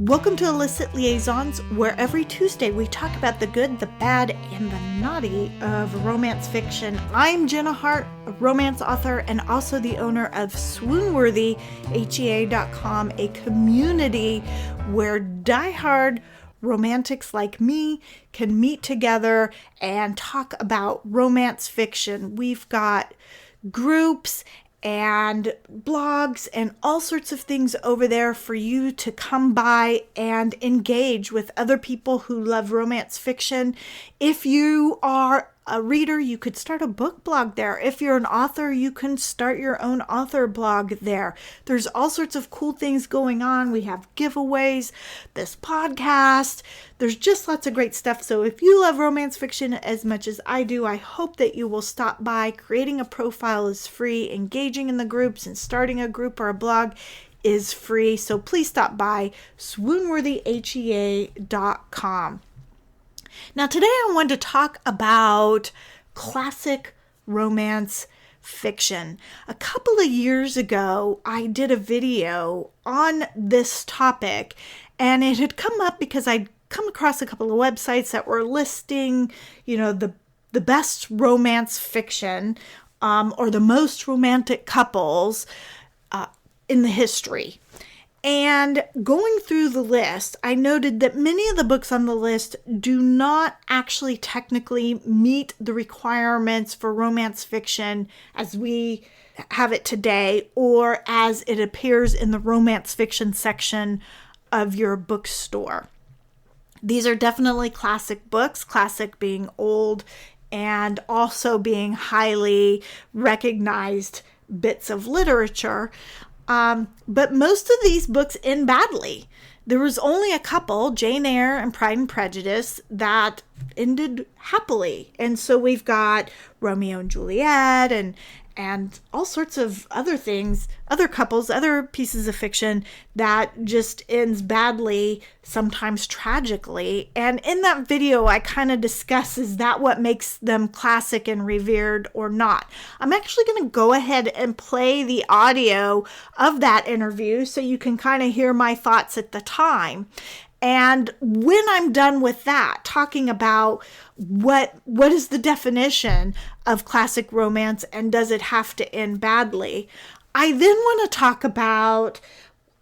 Welcome to Illicit Liaisons, where every Tuesday we talk about the good, the bad, and the naughty of romance fiction. I'm Jenna Hart, a romance author and also the owner of Swoonworthy, HEA.com, a community where diehard romantics like me can meet together and talk about romance fiction. We've got groups and blogs and all sorts of things over there for you to come by and engage with other people who love romance fiction. If you are a reader, you could start a book blog there. If you're an author, you can start your own author blog there. There's all sorts of cool things going on. We have giveaways, this podcast. There's just lots of great stuff. So if you love romance fiction as much as I do, I hope that you will stop by. Creating a profile is free. Engaging in the groups and starting a group or a blog is free. So please stop by swoonworthyhea.com. Now, today I wanted to talk about classic romance fiction. A couple of years ago, I did a video on this topic, and it had come up because I'd come across a couple of websites that were listing, the best romance fiction or the most romantic couples in the history. And going through the list, I noted that many of the books on the list do not actually technically meet the requirements for romance fiction as we have it today, or as it appears in the romance fiction section of your bookstore. These are definitely classic books, classic being old and also being highly recognized bits of literature. But most of these books end badly. There was only a couple, Jane Eyre and Pride and Prejudice, that ended happily. And so we've got Romeo and Juliet and all sorts of other things, other couples, other pieces of fiction that just ends badly, sometimes tragically. And in that video, I kind of discuss, is that what makes them classic and revered or not? I'm actually going to go ahead and play the audio of that interview so you can kind of hear my thoughts at the time. And when I'm done with that, talking about what is the definition of classic romance and does it have to end badly, I then want to talk about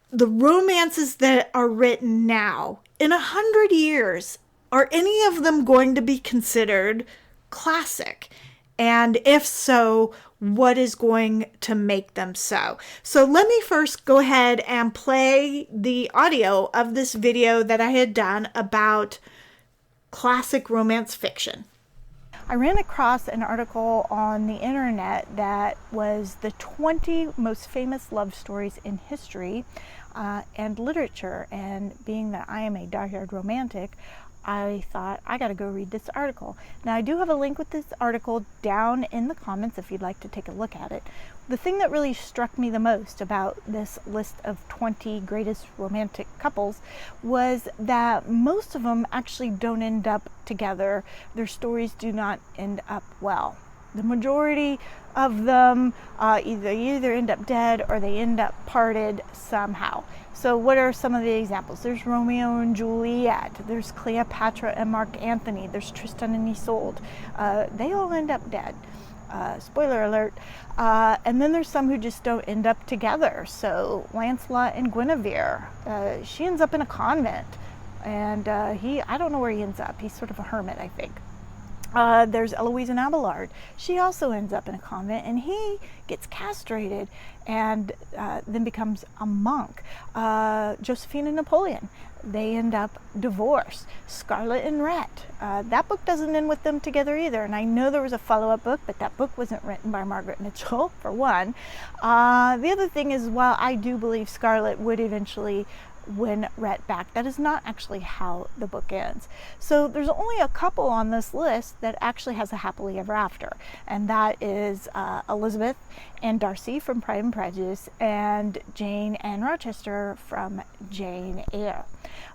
the romances that are written now. In 100 years, are any of them going to be considered classic? And if so, what is going to make them so? So let me first go ahead and play the audio of this video that I had done about classic romance fiction. I ran across an article on the internet that was the 20 most famous love stories in history and literature. And being that I am a diehard romantic, I thought, I got to go read this article. Now, I do have a link with this article down in the comments if you'd like to take a look at it. The thing that really struck me the most about this list of 20 greatest romantic couples was that most of them actually don't end up together. Their stories do not end up well. The majority of them either end up dead or they end up parted somehow. So what are some of the examples? There's Romeo and Juliet. There's Cleopatra and Mark Antony. There's Tristan and Isolde. They all end up dead. Spoiler alert. And then there's some who just don't end up together. So Lancelot and Guinevere. She ends up in a convent. And I don't know where he ends up. He's sort of a hermit, I think. There's Eloise and Abelard. She also ends up in a convent, and he gets castrated and then becomes a monk. Josephine and Napoleon, they end up divorced. Scarlett and Rhett, that book doesn't end with them together either. And I know there was a follow-up book, but that book wasn't written by Margaret Mitchell, for one. The other thing is, while I do believe Scarlett would eventually win Rhett back, that is not actually how the book ends. So there's only a couple on this list that actually has a happily ever after, and that is Elizabeth and Darcy from Pride and Prejudice and Jane and Rochester from Jane Eyre.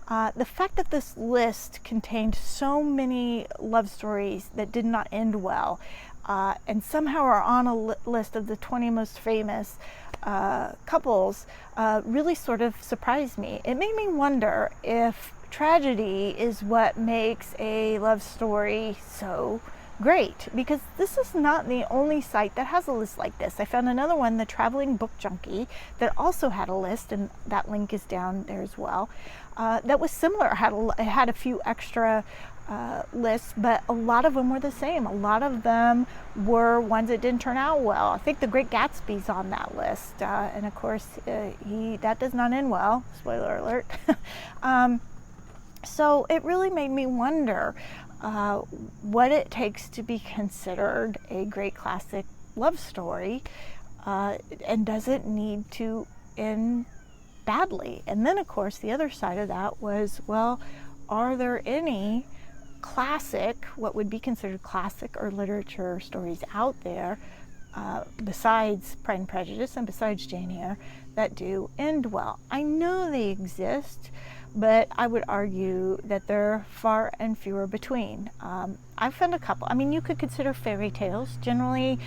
The fact that this list contained so many love stories that did not end well and somehow are on a list of the 20 most famous couples really sort of surprised me. It made me wonder if tragedy is what makes a love story so great, because this is not the only site that has a list like this. I found another one, the Traveling Book Junkie, that also had a list, and that link is down there as well, that was similar. It had a few extra lists, but a lot of them were the same. A lot of them were ones that didn't turn out well. I think The Great Gatsby's on that list, and of course that does not end well, spoiler alert. So it really made me wonder what it takes to be considered a great classic love story, and does it need to end badly? And then of course the other side of that was, well, are there any classic, what would be considered classic or literature stories out there, besides Pride and Prejudice and besides Jane Eyre, that do end well? I know they exist, but I would argue that they're far and fewer between. I've found a couple. I mean, you could consider fairy tales generally,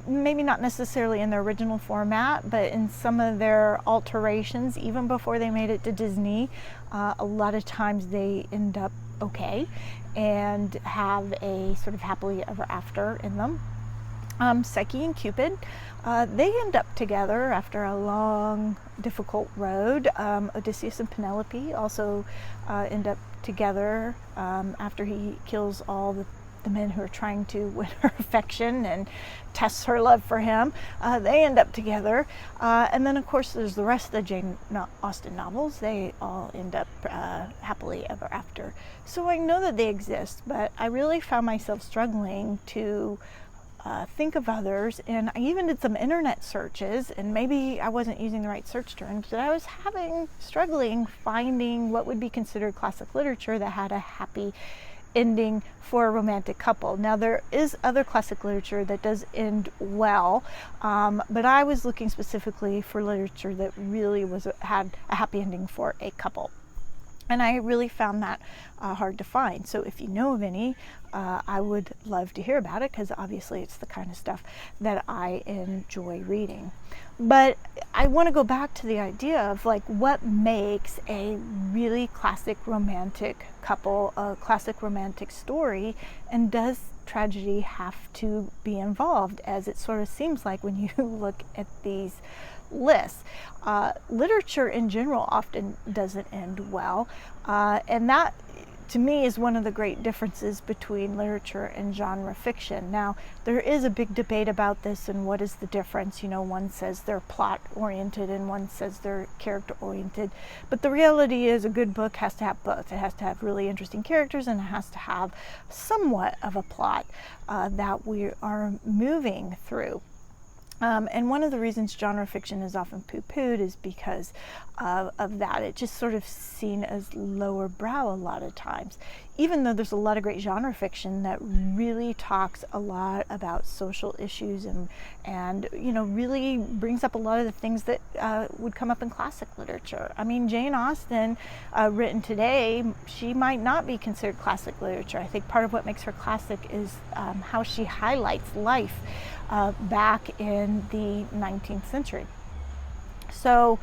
maybe not necessarily in their original format, but in some of their alterations, even before they made it to Disney. A lot of times they end up okay and have a sort of happily ever after in them. Psyche and Cupid, they end up together after a long, difficult road. Odysseus and Penelope also end up together after he kills all the men who are trying to win her affection and tests her love for him. They end up together. And then, of course, there's the rest of the Jane Austen novels. They all end up happily ever after. So I know that they exist, but I really found myself struggling to think of others, and I even did some internet searches, and maybe I wasn't using the right search terms, but I was struggling finding what would be considered classic literature that had a happy ending for a romantic couple. Now, there is other classic literature that does end well, but I was looking specifically for literature that really had a happy ending for a couple. And I really found that hard to find. So if you know of any, I would love to hear about it, because obviously it's the kind of stuff that I enjoy reading. But I want to go back to the idea of like what makes a really classic romantic couple a classic romantic story, and does tragedy have to be involved, as it sort of seems like when you look at these lists. Literature in general often doesn't end well, and that to me is one of the great differences between literature and genre fiction. Now, there is a big debate about this and what is the difference. You know, one says they're plot oriented and one says they're character oriented, but the reality is a good book has to have both. It has to have really interesting characters, and it has to have somewhat of a plot that we are moving through. And one of the reasons genre fiction is often poo-pooed is because of that. It's just sort of seen as lower brow a lot of times, even though there's a lot of great genre fiction that really talks a lot about social issues and you know, really brings up a lot of the things that would come up in classic literature. I mean, Jane Austen, written today, she might not be considered classic literature. I think part of what makes her classic is how she highlights life back in the 19th century. So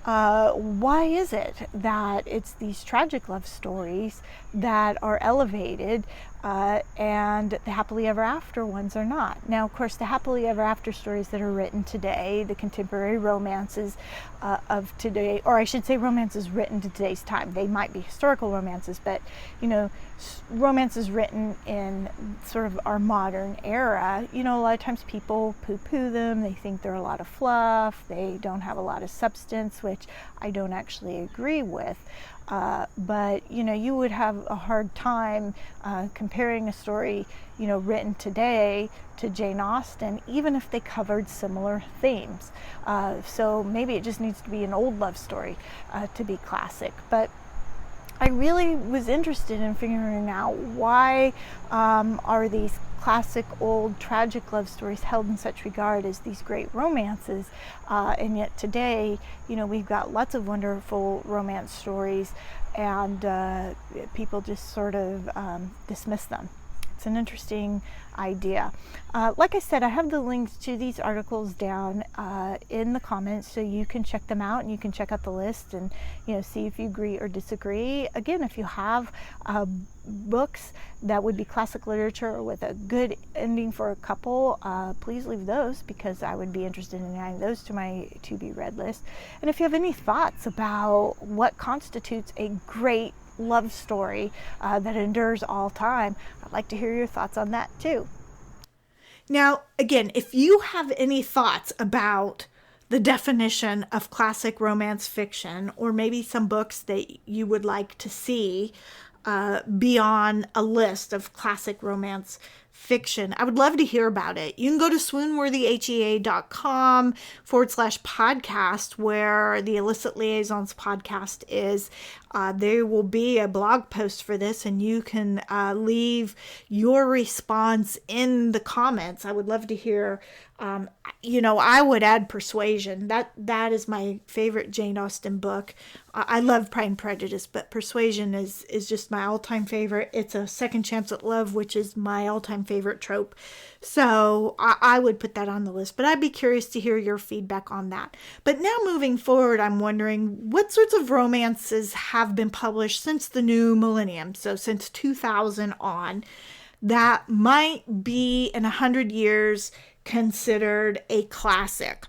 why is it that it's these tragic love stories that are elevated and the happily ever after ones are not? Now, of course, the happily ever after stories that are written today, the contemporary romances of today, or I should say romances written to today's time, they might be historical romances, but you know, romances written in sort of our modern era, you know, a lot of times people poo-poo them. They think they're a lot of fluff, they don't have a lot of substance, which I don't actually agree with. But you know, you would have a hard time comparing a story, you know, written today to Jane Austen, even if they covered similar themes. So maybe it just needs to be an old love story to be classic. But I really was interested in figuring out why are these classic old tragic love stories held in such regard as these great romances, and yet today, you know, we've got lots of wonderful romance stories, and people just sort of dismiss them. It's an interesting idea. Like I said, I have the links to these articles down in the comments, so you can check them out and you can check out the list and see if you agree or disagree. Again, if you have books that would be classic literature with a good ending for a couple, please leave those, because I would be interested in adding those to my to be read list. And if you have any thoughts about what constitutes a great love story that endures all time, I'd like to hear your thoughts on that too. Now, again, if you have any thoughts about the definition of classic romance fiction, or maybe some books that you would like to see be on a list of classic romance fiction, I would love to hear about it. You can go to swoonworthyhea.com/podcast, where the Illicit Liaisons podcast is. There will be a blog post for this, and you can leave your response in the comments. I would love to hear. I would add Persuasion. That is my favorite Jane Austen book. I love Pride and Prejudice, but Persuasion is just my all-time favorite. It's a second chance at love, which is my all-time favorite trope. So I would put that on the list, but I'd be curious to hear your feedback on that. But now moving forward, I'm wondering what sorts of romances have been published since the new millennium, so since 2000 on, that might be in 100 years considered a classic.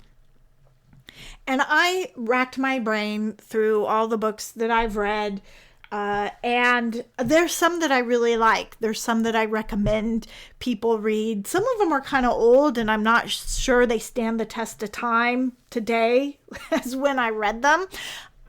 And I racked my brain through all the books that I've read, and there's some that I really like. There's some that I recommend people read. Some of them are kind of old, and I'm not sure they stand the test of time today as when I read them.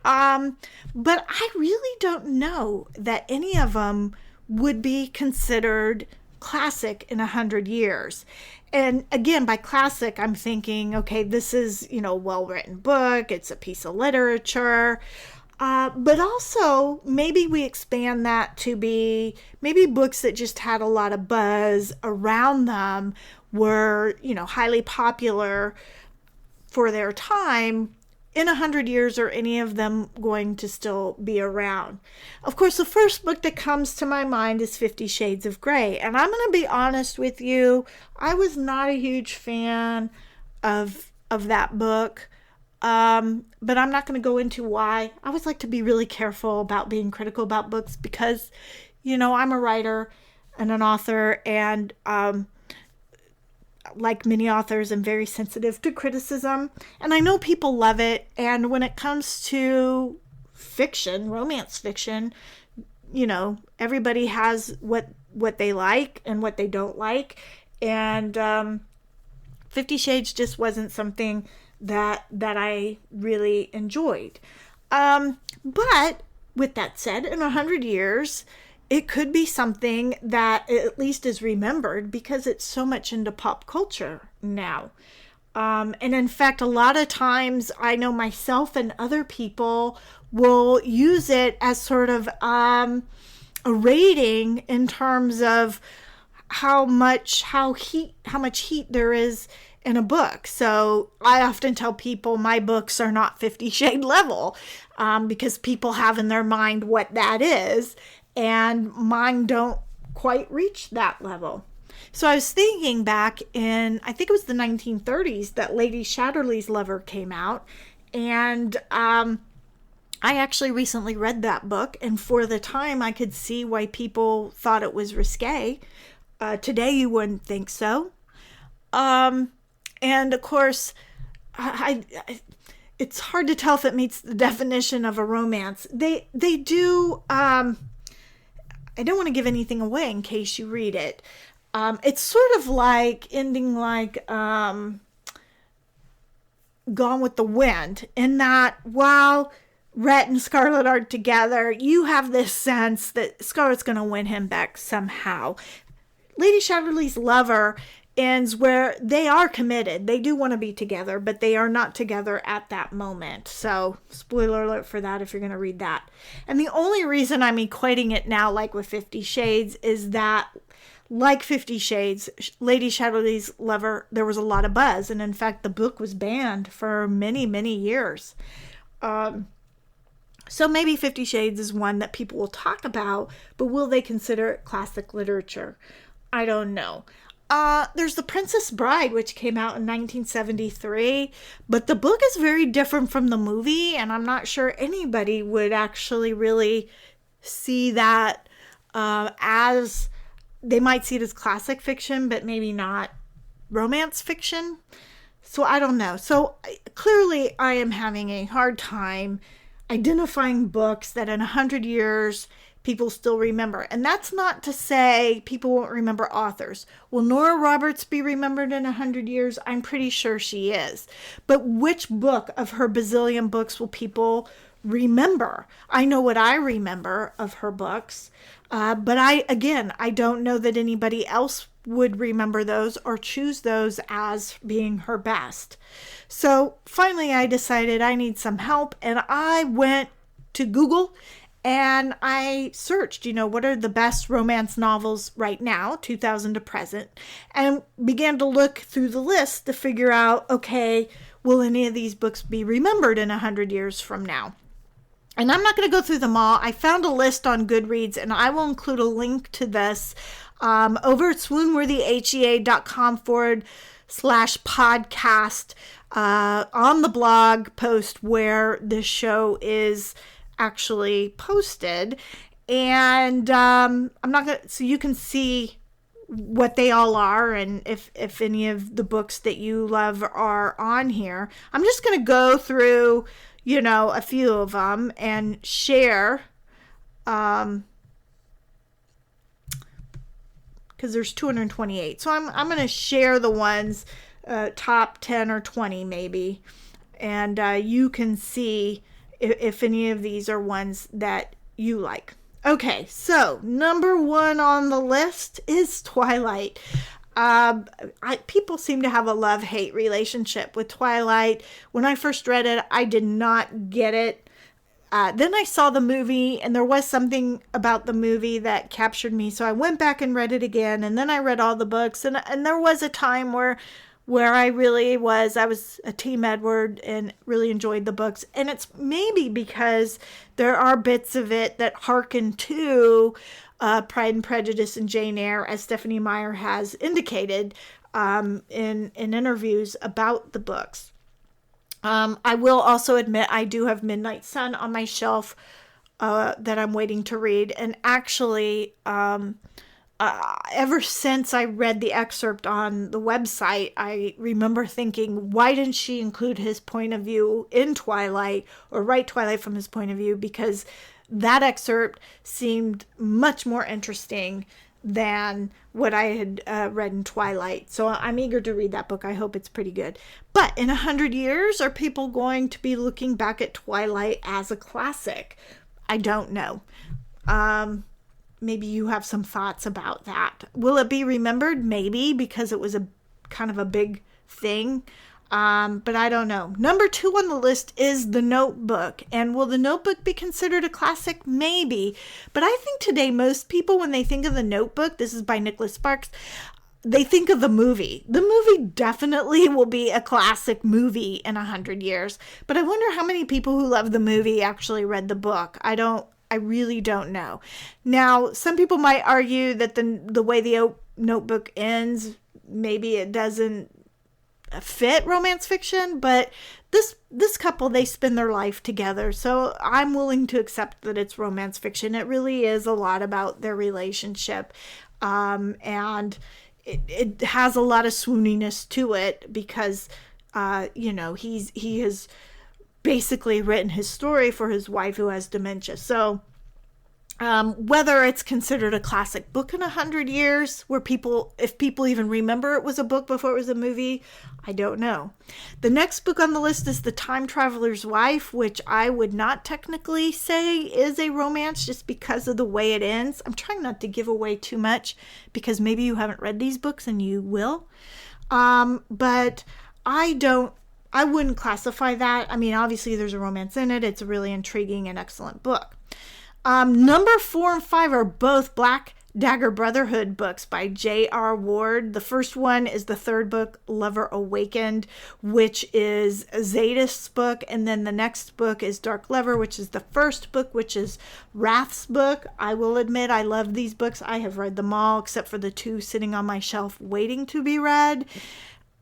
But I really don't know that any of them would be considered classic in 100 years. And again, by classic, I'm thinking, okay, this is, a well-written book. It's a piece of literature. But also, maybe we expand that to be maybe books that just had a lot of buzz around them, were, highly popular for their time. In 100 years, are any of them going to still be around? Of course, the first book that comes to my mind is 50 Shades of Grey. And I'm going to be honest with you, I was not a huge fan of that book. But I'm not going to go into why. I always like to be really careful about being critical about books because, I'm a writer and an author, and like many authors, I'm very sensitive to criticism, and I know people love it. And when it comes to fiction, romance fiction, everybody has what they like and what they don't like. And 50 Shades just wasn't something that I really enjoyed. But with that said, in 100 years, it could be something that at least is remembered because it's so much into pop culture now. And in fact, a lot of times I know myself and other people will use it as sort of a rating in terms of how much heat there is in a book. So I often tell people my books are not 50 Shade level, because people have in their mind what that is, and mine don't quite reach that level. So I was thinking back in, I think it was the 1930s, that Lady Chatterley's Lover came out, and I actually recently read that book, and for the time I could see why people thought it was risque. Today you wouldn't think so. And of course, it's hard to tell if it meets the definition of a romance. They do. I don't want to give anything away in case you read it. It's sort of like ending like Gone with the Wind, in that while Rhett and Scarlett are together, you have this sense that Scarlett's going to win him back somehow. Lady Chatterley's Lover ends where they are committed. They do want to be together, but they are not together at that moment. So, spoiler alert for that if you're going to read that. And the only reason I'm equating it now, like with 50 Shades, is that, like 50 Shades, Lady Chatterley's Lover, there was a lot of buzz. And in fact, the book was banned for many, many years. So maybe 50 Shades is one that people will talk about, but will they consider it classic literature? I don't know. There's The Princess Bride, which came out in 1973, but the book is very different from the movie, and I'm not sure anybody would actually really see that as, they might see it as classic fiction, but maybe not romance fiction. So I don't know. So clearly I am having a hard time identifying books that in 100 years people still remember. And that's not to say people won't remember authors. Will Nora Roberts be remembered in 100 years? I'm pretty sure she is. But which book of her bazillion books will people remember? I know what I remember of her books. But I don't know that anybody else would remember those or choose those as being her best. So finally I decided I need some help, and I went to Google and I searched, what are the best romance novels right now, 2000 to present, and began to look through the list to figure out, okay, will any of these books be remembered in 100 years from now? And I'm not going to go through them all. I found a list on Goodreads, and I will include a link to this over at swoonworthyhea.com/podcast on the blog post where this show is actually posted. And I'm not going to, so you can see what they all are, and if any of the books that you love are on here. I'm just going to go through a few of them and share, because there's 228. So I'm going to share the ones, top 10 or 20 maybe, and you can see if any of these are ones that you like. Okay, so number 1 on the list is Twilight. People seem to have a love-hate relationship with Twilight. When I first read it, I did not get it. Then I saw the movie, and there was something about the movie that captured me. So I went back and read it again, and then I read all the books. And there was a time where I was a Team Edward and really enjoyed the books. And it's maybe because there are bits of it that harken to Pride and Prejudice and Jane Eyre, as Stephenie Meyer has indicated in interviews about the books. I will also admit I do have Midnight Sun on my shelf that I'm waiting to read. And actually, ever since I read the excerpt on the website, I remember thinking, why didn't she include his point of view in Twilight, or write Twilight from his point of view? Because that excerpt seemed much more interesting than what I had read in Twilight. So I'm eager to read that book. I hope it's pretty good. But in 100 years, are people going to be looking back at Twilight as a classic? I don't know. Maybe you have some thoughts about that. Will it be remembered? Maybe, because it was a kind of a big thing. But I don't know. Number 2 on the list is The Notebook. And will The Notebook be considered a classic? Maybe. But I think today most people, when they think of The Notebook, this is by Nicholas Sparks, they think of the movie. The movie definitely will be a classic movie in 100 years. But I wonder how many people who love the movie actually read the book. I really don't know. Now, some people might argue that the way the Notebook ends, maybe it doesn't fit romance fiction, but this couple, they spend their life together, so I'm willing to accept that it's romance fiction. It really is a lot about their relationship, and it has a lot of swooniness to it because he has basically written his story for his wife who has dementia. So whether it's considered a classic book in 100 years, if people even remember it was a book before it was a movie, I don't know. The next book on the list is The Time Traveler's Wife, which I would not technically say is a romance just because of the way it ends. I'm trying not to give away too much because maybe you haven't read these books and you will. But I wouldn't classify that. I mean, obviously there's a romance in it. It's a really intriguing and excellent book. Number 4 and 5 are both Black Dagger Brotherhood books by J.R. Ward. The first one is the third book, Lover Awakened, which is Zadist's book. And then the next book is Dark Lover, which is the first book, which is Wrath's book. I will admit I love these books. I have read them all except for the two sitting on my shelf waiting to be read.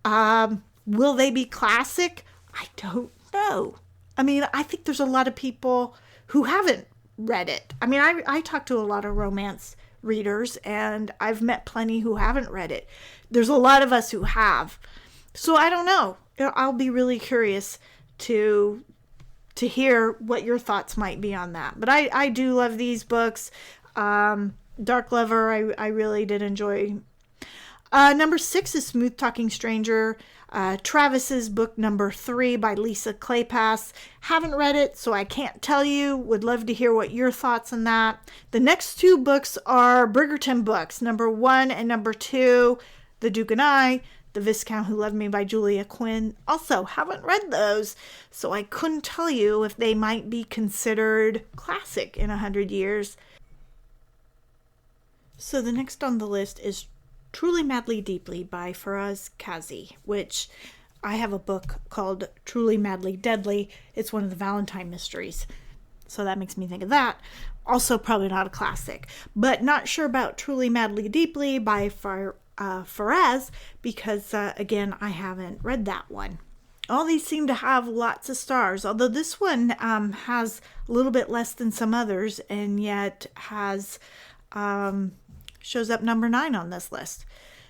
Will they be classic? I don't know. I mean, I think there's a lot of people who haven't read it. I mean, I talk to a lot of romance readers, and I've met plenty who haven't read it. There's a lot of us who have. So I don't know. I'll be really curious to hear what your thoughts might be on that. But I do love these books. Dark Lover, I really did enjoy. Number 6 is Smooth Talking Stranger, Travis's book number 3 by Lisa Kleypas. Haven't read it, so I can't tell you. Would love to hear what your thoughts on that. The next 2 books are Bridgerton books, number 1 and number 2, The Duke and I, The Viscount Who Loved Me by Julia Quinn. Also, haven't read those, so I couldn't tell you if they might be considered classic in 100 years. So the next on the list is Truly Madly Deeply by Faraz Kazi, which I have a book called Truly Madly Deadly. It's one of the Valentine mysteries. So that makes me think of that. Also probably not a classic, but not sure about Truly Madly Deeply by Faraz because, again, I haven't read that one. All these seem to have lots of stars, although this one has a little bit less than some others and yet has... shows up number 9 on this list.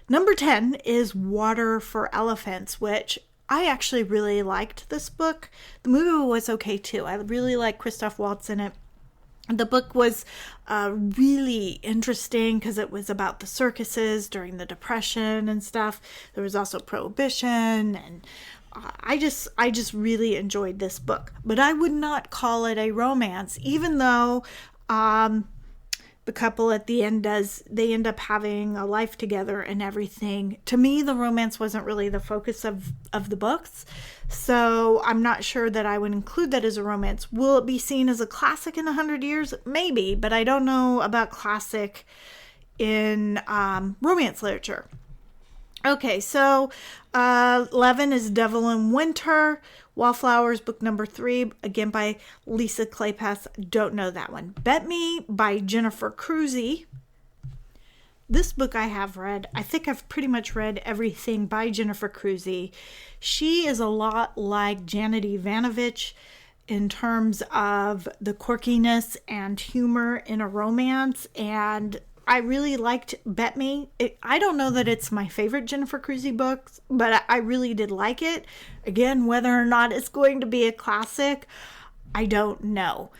Number 10 is Water for Elephants, which I actually really liked this book. The movie was okay too. I really like Christoph Waltz in it. The book was really interesting because it was about the circuses during the Depression and stuff. There was also Prohibition, and I just really enjoyed this book. But I would not call it a romance, even though the couple at the end they end up having a life together and everything. To me, the romance wasn't really the focus of the books. So I'm not sure that I would include that as a romance. Will it be seen as a classic in 100 years? Maybe, but I don't know about classic in romance literature. Okay, so 11 is Devil in Winter, Wallflowers, book number 3, again by Lisa Kleypas. Don't know that one. Bet Me by Jennifer Crusie. This book I have read. I think I've pretty much read everything by Jennifer Crusie. She is a lot like Janet Evanovich in terms of the quirkiness and humor in a romance, and I really liked Bet Me. I don't know that it's my favorite Jennifer Crusie book, but I really did like it. Again, whether or not it's going to be a classic, I don't know.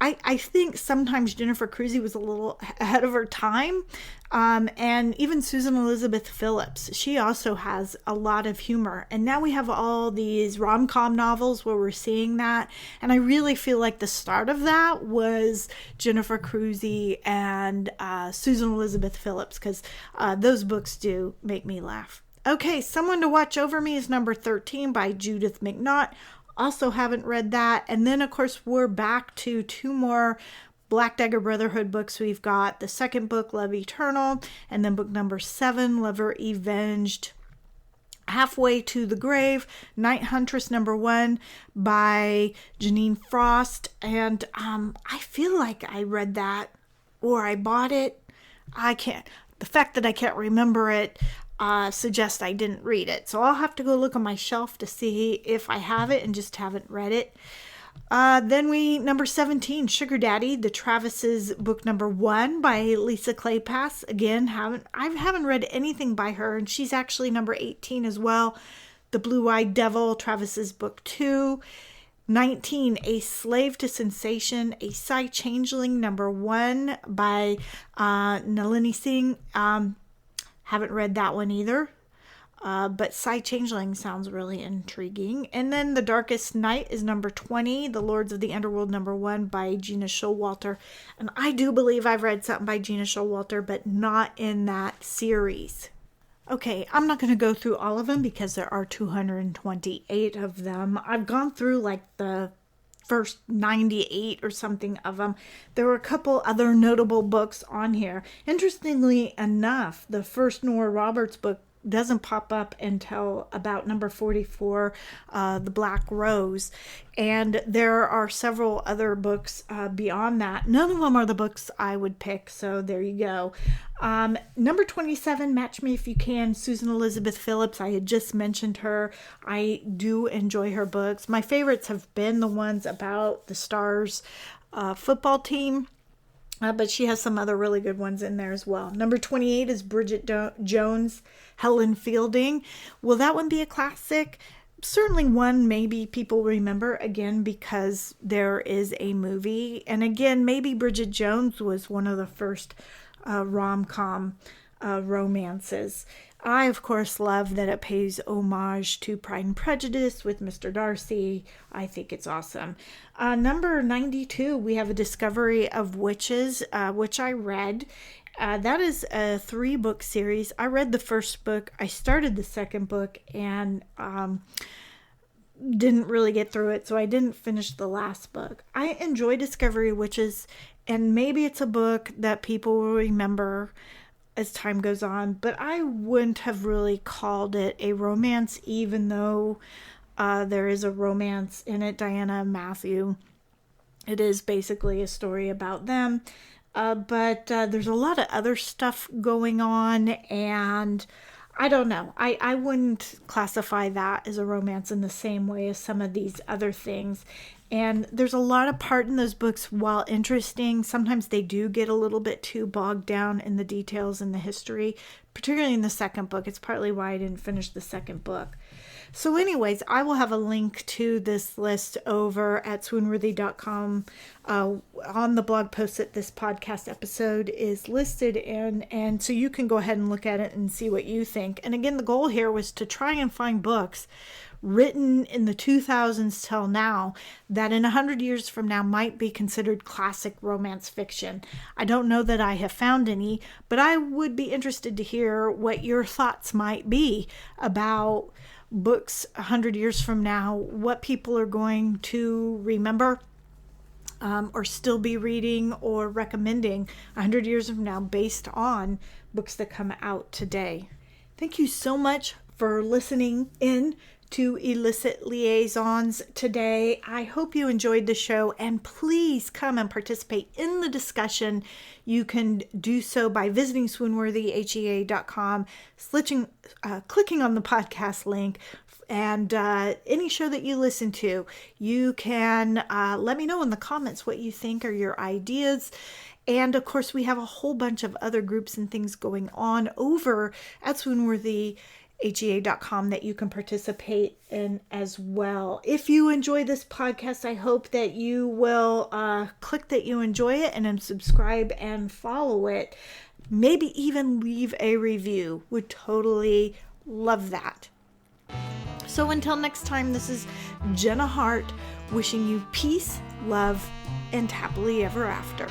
I think sometimes Jennifer Crusie was a little ahead of her time. And even Susan Elizabeth Phillips, she also has a lot of humor. And now we have all these rom-com novels where we're seeing that. And I really feel like the start of that was Jennifer Crusie and Susan Elizabeth Phillips, because those books do make me laugh. Okay, Someone to Watch Over Me is number 13 by Judith McNaught. Also haven't read that. And then, of course, we're back to 2 more Black Dagger Brotherhood books. We've got the second book, Love Eternal, and then book number 7, Lover Avenged. Halfway to the Grave, Night Huntress number 1 by Janine Frost. And I feel like I read that or I bought it. The fact that I can't remember it suggests I didn't read it. So I'll have to go look on my shelf to see if I have it and just haven't read it. Then number 17, Sugar Daddy, the Travis's book number 1 by Lisa Kleypas. Again, I haven't read anything by her, and she's actually number 18 as well. The Blue-Eyed Devil, Travis's book 2. 19, A Slave to Sensation, a Psy Changeling number 1 by Nalini Singh. Haven't read that one either. But Psy Changeling sounds really intriguing. And then The Darkest Night is number 20. The Lords of the Underworld number 1 by Gina Showalter. And I do believe I've read something by Gina Showalter, but not in that series. Okay, I'm not going to go through all of them because there are 228 of them. I've gone through like the first 98 or something of them. There were a couple other notable books on here. Interestingly enough, the first Nora Roberts book doesn't pop up until about number 44, The Black Rose. And there are several other books beyond that. None of them are the books I would pick, so there you go. Number 27, Match Me If You Can, Susan Elizabeth Phillips. I had just mentioned her. I do enjoy her books. My favorites have been the ones about the Stars football team. But she has some other really good ones in there as well. Number 28 is Bridget Jones, Helen Fielding. Will that one be a classic? Certainly one maybe people remember, again, because there is a movie. And again, maybe Bridget Jones was one of the first rom-com romances. I, of course, love that it pays homage to Pride and Prejudice with Mr. Darcy. I think it's awesome. Number 92, we have A Discovery of Witches, which I read. That is a 3-book series. I read the first book. I started the second book and didn't really get through it, so I didn't finish the last book. I enjoy Discovery of Witches, and maybe it's a book that people will remember as time goes on, but I wouldn't have really called it a romance, even though there is a romance in it. Diana and Matthew. It is basically a story about them, but there's a lot of other stuff going on, and I don't know. I wouldn't classify that as a romance in the same way as some of these other things. And there's a lot of part in those books, while interesting, sometimes they do get a little bit too bogged down in the details and the history, particularly in the second book. It's partly why I didn't finish the second book. So anyways, I will have a link to this list over at swoonworthy.com on the blog post that this podcast episode is listed in. And so you can go ahead and look at it and see what you think. And again, the goal here was to try and find books written in the 2000s till now that in 100 years from now might be considered classic romance fiction. I don't know that I have found any, but I would be interested to hear what your thoughts might be about books 100 years from now, what people are going to remember or still be reading or recommending 100 years from now based on books that come out today. Thank you so much for listening in to Illicit Liaisons today. I hope you enjoyed the show, and please come and participate in the discussion. You can do so by visiting swoonworthyhea.com, clicking on the podcast link, and any show that you listen to. You can let me know in the comments what you think are your ideas. And of course, we have a whole bunch of other groups and things going on over at swoonworthyhea.com that you can participate in as well. If you enjoy this podcast, I hope that you will click that you enjoy it and then subscribe and follow it. Maybe even leave a review. Would totally love that. So until next time, this is Jenna Hart wishing you peace, love, and happily ever after.